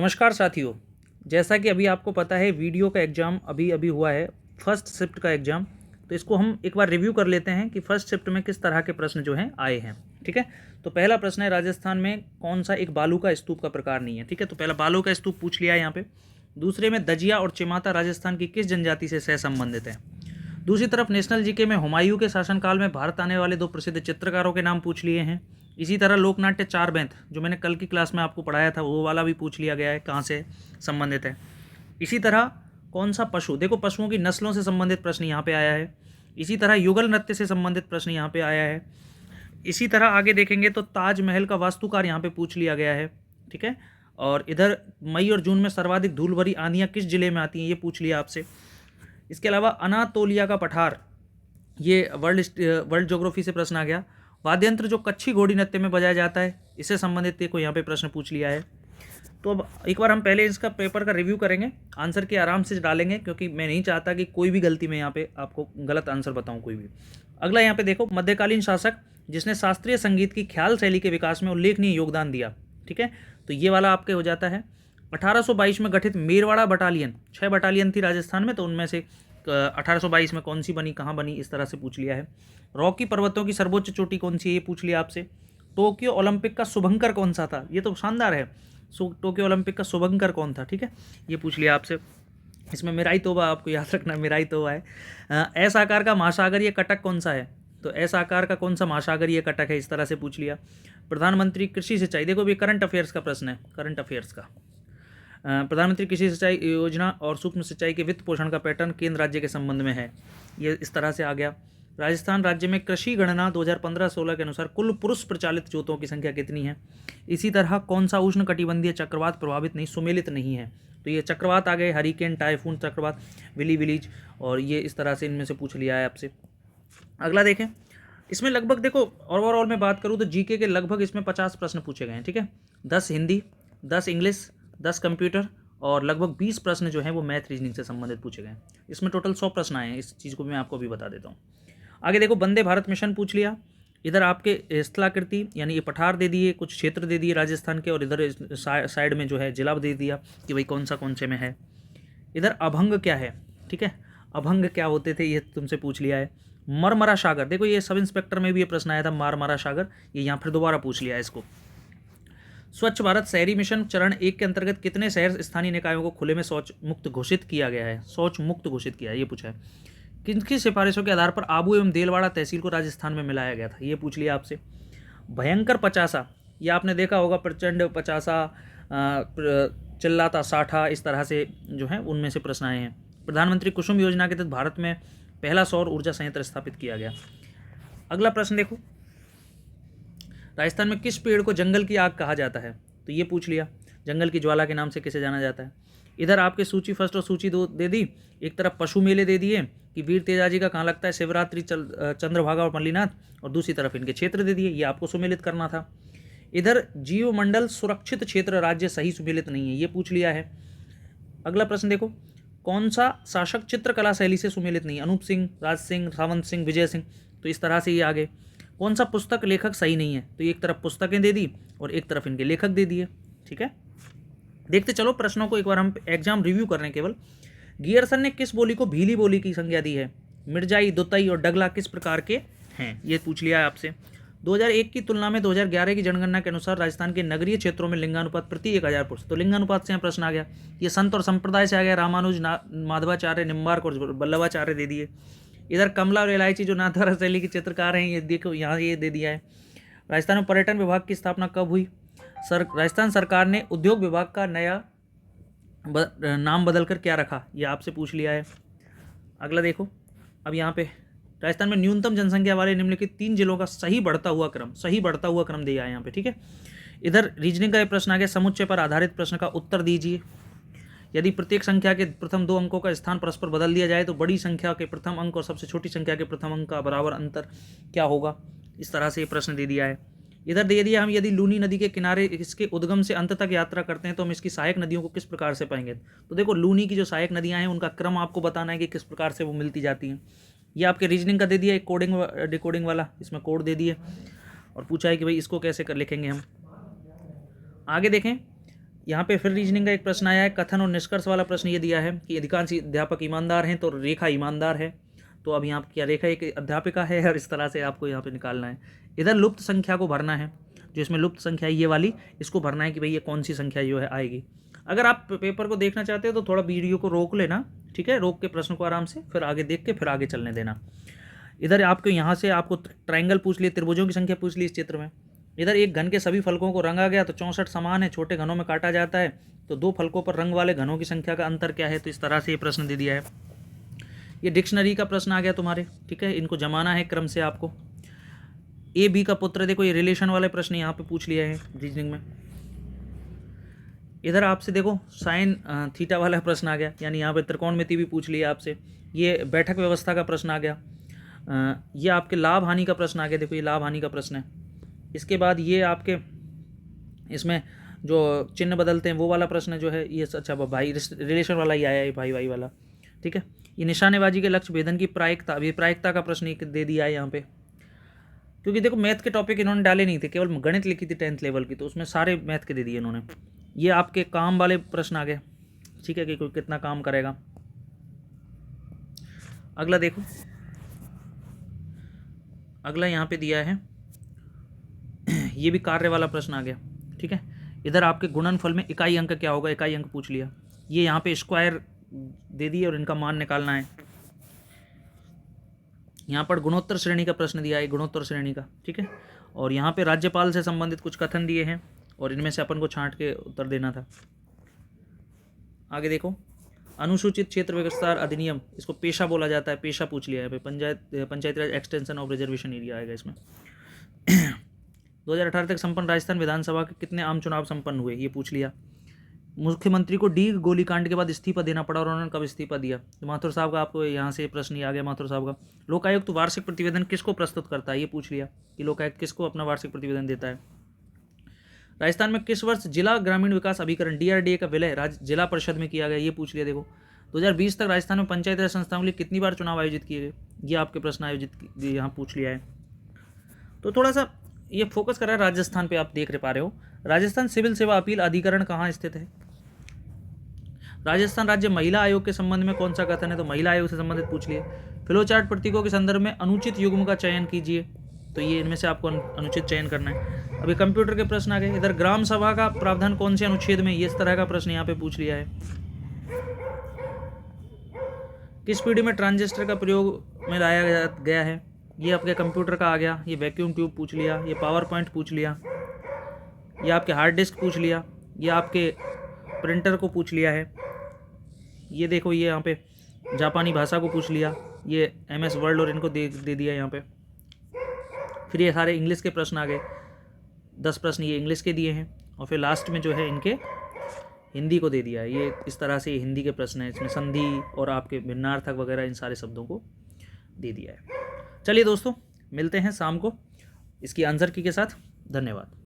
नमस्कार साथियों। जैसा कि अभी आपको पता है वीडियो का एग्ज़ाम अभी अभी हुआ है, फर्स्ट शिफ्ट का एग्ज़ाम। तो इसको हम एक बार रिव्यू कर लेते हैं कि फर्स्ट शिफ्ट में किस तरह के प्रश्न जो हैं आए हैं। ठीक है, तो पहला प्रश्न है राजस्थान में कौन सा एक बालू का स्तूप का प्रकार नहीं है। ठीक है, तो पहला बालू का स्तूप पूछ लिया है यहाँ पे। दूसरे में दजिया और चिमाता राजस्थान की किस जनजाति से सह संबंधित है। दूसरी तरफ नेशनल जीके में हुमायूं के शासनकाल में भारत आने वाले दो प्रसिद्ध चित्रकारों के नाम पूछ लिए हैं। इसी तरह लोकनाट्य चार बैंत जो मैंने कल की क्लास में आपको पढ़ाया था वो वाला भी पूछ लिया गया है, कहाँ से संबंधित है। इसी तरह कौन सा पशु, देखो पशुओं की नस्लों से संबंधित प्रश्न यहाँ पे आया है। इसी तरह युगल नृत्य से संबंधित प्रश्न यहाँ पे आया है। इसी तरह आगे देखेंगे तो ताजमहल का वास्तुकार यहाँ पे पूछ लिया गया है। ठीक है, और इधर मई और जून में सर्वाधिक धूल भरी आंधियाँ किस जिले में आती हैं, ये पूछ लिया आपसे। इसके अलावा अनातोलिया का पठार, ये वर्ल्ड ज्योग्राफी से प्रश्न आ गया। वाद्यंत्र जो कच्छी घोड़ी नृत्य में बजाया जाता है, इससे संबंधित को यहाँ पे प्रश्न पूछ लिया है। तो अब एक बार हम पहले इसका पेपर का रिव्यू करेंगे, आंसर के आराम से डालेंगे, क्योंकि मैं नहीं चाहता कि कोई भी गलती में यहाँ पे आपको गलत आंसर बताऊँ कोई भी। अगला यहाँ पे देखो, मध्यकालीन शासक जिसने शास्त्रीय संगीत की ख्याल शैली के विकास में उल्लेखनीय योगदान दिया। ठीक है, तो ये वाला आपके हो जाता है। 1822 में गठित मेरवाड़ा बटालियन, 6 बटालियन थी राजस्थान में, तो उनमें से 1822 में कौन सी बनी, कहाँ बनी, इस तरह से पूछ लिया है। रॉकी पर्वतों की सर्वोच्च चोटी कौन सी है, ये पूछ लिया आपसे। टोक्यो ओलंपिक का शुभंकर कौन सा था, ये तो शानदार है। टोक्यो ओलंपिक का शुभंकर कौन था, ठीक है, ये पूछ लिया आपसे। इसमें मिराई तोबा आपको याद रखना, मिराई तोबा है। एस आकार का महासागरीय कटक कौन सा है, तो एस आकार का कौन सा महासागरीय कटक है, इस तरह से पूछ लिया। प्रधानमंत्री कृषि सिंचाई, देखो ये करंट अफेयर्स का प्रश्न है, करंट अफेयर्स का। प्रधानमंत्री कृषि सिंचाई योजना और सूक्ष्म सिंचाई के वित्त पोषण का पैटर्न केंद्र राज्य के संबंध में है, ये इस तरह से आ गया। राजस्थान राज्य में कृषि गणना 2015-16 के अनुसार कुल पुरुष प्रचालित जोतों की संख्या कितनी है। इसी तरह कौन सा उष्ण कटिबंधीय चक्रवात प्रभावित नहीं, सुमेलित नहीं है, तो ये चक्रवात आ गए, हरिकेन, टाइफून चक्रवात, विली विलीज, और ये इस तरह से इनमें से पूछ लिया है आपसे। अगला देखें, इसमें लगभग देखो ओवरऑल में बात करूँ तो जीके के लगभग इसमें 50 प्रश्न पूछे गए हैं। ठीक है, 10 हिंदी, 10 इंग्लिश, 10 कंप्यूटर और लगभग 20 प्रश्न जो हैं वो मैथ रीजनिंग से संबंधित पूछे गए। इसमें टोटल 100 प्रश्न आए हैं, इस चीज़ को भी मैं आपको अभी बता देता हूँ। आगे देखो, वंदे भारत मिशन पूछ लिया। इधर आपके स्थलाकृति यानी ये पठार दे दिए, कुछ क्षेत्र दे दिए राजस्थान के, और इधर साइड में जो है जिला दे दिया कि भाई कौन से में है। इधर अभंग क्या है, ठीक है, अभंग क्या होते थे ये तुमसे पूछ लिया है। मरमरा सागर, देखो ये सब इंस्पेक्टर में भी ये प्रश्न आया था, मारमरा सागर, ये यहाँ फिर दोबारा पूछ लिया है इसको। स्वच्छ भारत शहरी मिशन चरण 1 के अंतर्गत कितने शहर स्थानीय निकायों को खुले में शौच मुक्त घोषित किया गया है, शौच मुक्त घोषित किया है, ये पूछा है। किनकी सिफारिशों के आधार पर आबू एवं देलवाड़ा तहसील को राजस्थान में मिलाया गया था, ये पूछ लिया आपसे। भयंकर पचासा, ये आपने देखा होगा, प्रचंड पचासा, चिल्लाता साठा, इस तरह से जो है उनमें से प्रश्न आए हैं। प्रधानमंत्री कुसुम योजना के तहत भारत में पहला सौर ऊर्जा संयंत्र स्थापित किया गया। अगला प्रश्न देखो, राजस्थान में किस पेड़ को जंगल की आग कहा जाता है, तो ये पूछ लिया। जंगल की ज्वाला के नाम से किसे जाना जाता है। इधर आपके सूची फर्स्ट और सूची 2 दे दी। एक तरफ पशु मेले दे दिए कि वीर तेजाजी का कहाँ लगता है, शिवरात्रि, चंद्रभागा और मल्लीनाथ, और दूसरी तरफ इनके क्षेत्र दे दिए, ये आपको सुमेलित करना था। इधर जीवमंडल सुरक्षित क्षेत्र राज्य सही सुमेलित नहीं है, ये पूछ लिया है। अगला प्रश्न देखो, कौन सा शासक चित्रकला शैली से सुमेलित नहीं, अनूप सिंह, राज सिंह, सावंत सिंह, विजय सिंह, तो इस तरह से ये आगे। कौन सा पुस्तक लेखक सही नहीं है, तो एक तरफ पुस्तकें दे दी और एक तरफ इनके लेखक दे दिए। ठीक है, देखते चलो प्रश्नों को, एक बार हम एग्जाम रिव्यू कर रहे हैं केवल। गियरसन ने किस बोली को भीली बोली की संज्ञा दी है। मिर्जाई, दुतई और डगला किस प्रकार के हैं, ये पूछ लिया है आपसे। 2001 की तुलना में 2011 की जनगणना के अनुसार राजस्थान के नगरीय क्षेत्रों में लिंगानुपात प्रति 1000 पुरुष, तो लिंगानुपात से यहाँ प्रश्न आ गया। ये संत और संप्रदाय से आ गया, रामानुज, माधवाचार्य, निम्बार्क और वल्लभाचार्य दे दिए। इधर कमला और इलायची जो नाथद्वारा शैली के चित्रकार हैं, ये देखो यहाँ ये दे दिया है। राजस्थान में पर्यटन विभाग की स्थापना कब हुई। राजस्थान सरकार ने उद्योग विभाग का नया नाम बदलकर क्या रखा, ये आपसे पूछ लिया है। अगला देखो, अब यहाँ पे राजस्थान में न्यूनतम जनसंख्या वाले निम्नलिखित 3 जिलों का सही बढ़ता हुआ क्रम दिया है यहाँ पे। ठीक है, इधर रीजनिंग का ये प्रश्न आ गया, समुच्चय पर आधारित प्रश्न का उत्तर दीजिए। यदि प्रत्येक संख्या के प्रथम 2 अंकों का स्थान परस्पर बदल दिया जाए तो बड़ी संख्या के प्रथम अंक और सबसे छोटी संख्या के प्रथम अंक का बराबर अंतर क्या होगा, इस तरह से ये प्रश्न दे दिया है। इधर दे दिया, हम यदि लूनी नदी के किनारे इसके उद्गम से अंत तक यात्रा करते हैं तो हम इसकी सहायक नदियों को किस प्रकार से पाएंगे। तो देखो लूनी की जो सहायक नदियां हैं उनका क्रम आपको बताना है कि किस प्रकार से वो मिलती जाती हैं। ये आपके रीजनिंग का दे दिया, एक कोडिंग डिकोडिंग वाला, इसमें कोड दे दिए और पूछा है कि भाई इसको कैसे कर लिखेंगे हम। आगे देखें, यहाँ पे फिर रीजनिंग का एक प्रश्न आया है, कथन और निष्कर्ष वाला प्रश्न ये दिया है कि अधिकांश अध्यापक ईमानदार हैं, तो रेखा ईमानदार है। तो अब यहाँ क्या रेखा एक अध्यापिका है और इस तरह से आपको यहाँ पे निकालना है। इधर लुप्त संख्या को भरना है, जो इसमें लुप्त संख्या ये वाली, इसको भरना है कि भाई ये कौन सी संख्या जो है आएगी। अगर आप पेपर को देखना चाहते हो तो थोड़ा वीडियो को रोक लेना, ठीक है, रोक के प्रश्न को आराम से फिर आगे देख के फिर आगे चलने देना। इधर आपको यहाँ से आपको ट्रायंगल पूछ लिए, त्रिभुजों की संख्या पूछ ली इस चित्र में। इधर एक घन के सभी फलकों को रंगा गया तो 64 समान है, छोटे घनों में काटा जाता है तो 2 फलकों पर रंग वाले घनों की संख्या का अंतर क्या है। तो इस तरह से ये प्रश्न दे दिया है। ये डिक्शनरी का प्रश्न आ गया तुम्हारे, ठीक है, इनको जमाना है क्रम से आपको। ए बी का पुत्र, देखो ये रिलेशन वाले प्रश्न यहाँ पे पूछ लिया है रीजनिंग में। इधर आपसे देखो साइन थीटा वाला प्रश्न आ गया, यानी यहाँ पे त्रिकोणमिति भी पूछ लिया आपसे। ये बैठक व्यवस्था का प्रश्न आ गया। ये आपके लाभ हानि का प्रश्न आ गया, देखो ये लाभ हानि का प्रश्न है। इसके बाद ये आपके इसमें जो चिन्ह बदलते हैं वो वाला प्रश्न जो है ये, अच्छा भाई रिलेशन वाला ही आया है, भाई भाई वाला, ठीक है। ये निशानेबाजी के लक्ष्य भेदन की प्रायिकता, अभी प्रायिकता का प्रश्न दे दिया है यहाँ पे, क्योंकि देखो मैथ के टॉपिक इन्होंने डाले नहीं थे, केवल गणित लिखी थी 10th लेवल की, तो उसमें सारे मैथ के दे दिए इन्होंने। ये आपके काम वाले प्रश्न आ गए, ठीक है, कि कोई कितना काम करेगा। अगला देखो, अगला यहाँ पे दिया है, ये भी कार्य वाला प्रश्न आ गया, ठीक है। इधर आपके गुणनफल में इकाई अंक क्या होगा, इकाई अंक पूछ लिया। ये यहाँ पे स्क्वायर दे दिए और इनका मान निकालना है। यहाँ पर गुणोत्तर श्रेणी का प्रश्न दिया है, गुणोत्तर श्रेणी का, ठीक है। और यहाँ पे राज्यपाल से संबंधित कुछ कथन दिए हैं और इनमें से अपन को छांट के उत्तर देना था। आगे देखो, अनुसूचित क्षेत्र विस्तार अधिनियम, इसको पेशा बोला जाता है, पेशा पूछ लिया है। पंचायती राज एक्सटेंशन ऑफ रिजर्वेशन एरिया आएगा इसमें। 2018 तक संपन्न राजस्थान विधानसभा के कितने आम चुनाव संपन्न हुए, ये पूछ लिया। मुख्यमंत्री को डी गोलीकांड के बाद इस्तीफा देना पड़ा और उन्होंने कब इस्तीफा दिया, तो माथुर साहब का आपको यहाँ से प्रश्न ही आ गया, माथुर साहब का। लोकायुक्त तो वार्षिक प्रतिवेदन किसको प्रस्तुत करता है, ये पूछ लिया कि लोकायुक्त किसको अपना वार्षिक प्रतिवेदन देता है। राजस्थान में किस वर्ष जिला ग्रामीण विकास अभिकरण DRDA का विलय जिला परिषद में किया गया, ये पूछ लिया। देखो 2020 तक राजस्थान में पंचायत राज संस्थाओं के लिए कितनी बार चुनाव आयोजित किए गए, ये आपके प्रश्न आयोजित यहाँ पूछ लिया है। तो थोड़ा सा ये फोकस कर रहा है राजस्थान पे, आप देख पा रहे हो। राजस्थान सिविल सेवा अपील अधिकरण कहाँ स्थित है। राजस्थान राज्य महिला आयोग के संबंध में कौन सा कथन है, तो महिला आयोग से संबंधित पूछ लिए। फ्लोचार्ट प्रतीकों के संदर्भ में अनुचित युग्म का चयन कीजिए, तो ये इनमें से आपको अनुचित चयन करना है। अभी कंप्यूटर के प्रश्न आ गए। इधर ग्राम सभा का प्रावधान कौन से अनुच्छेद में, ये इस तरह का प्रश्न यहाँ पे पूछ लिया है। किस पीढ़ी में ट्रांजिस्टर का प्रयोग में लाया गया है, ये आपके कंप्यूटर का आ गया। ये वैक्यूम ट्यूब पूछ लिया, ये पावर पॉइंट पूछ लिया, ये आपके हार्ड डिस्क पूछ लिया, ये आपके प्रिंटर को पूछ लिया है। ये देखो ये यहाँ पे जापानी भाषा को पूछ लिया, ये MS वर्ड और इनको दे दिया यहाँ पे। फिर ये सारे इंग्लिश के प्रश्न आ गए, 10 प्रश्न ये इंग्लिश के दिए हैं और फिर लास्ट में जो है इनके हिंदी को दे दिया है। ये इस तरह से हिंदी के प्रश्न है, इसमें संधि और आपके भिन्नार्थक वगैरह इन सारे शब्दों को दे दिया है। चलिए दोस्तों, मिलते हैं शाम को इसकी आंसर की के साथ। धन्यवाद।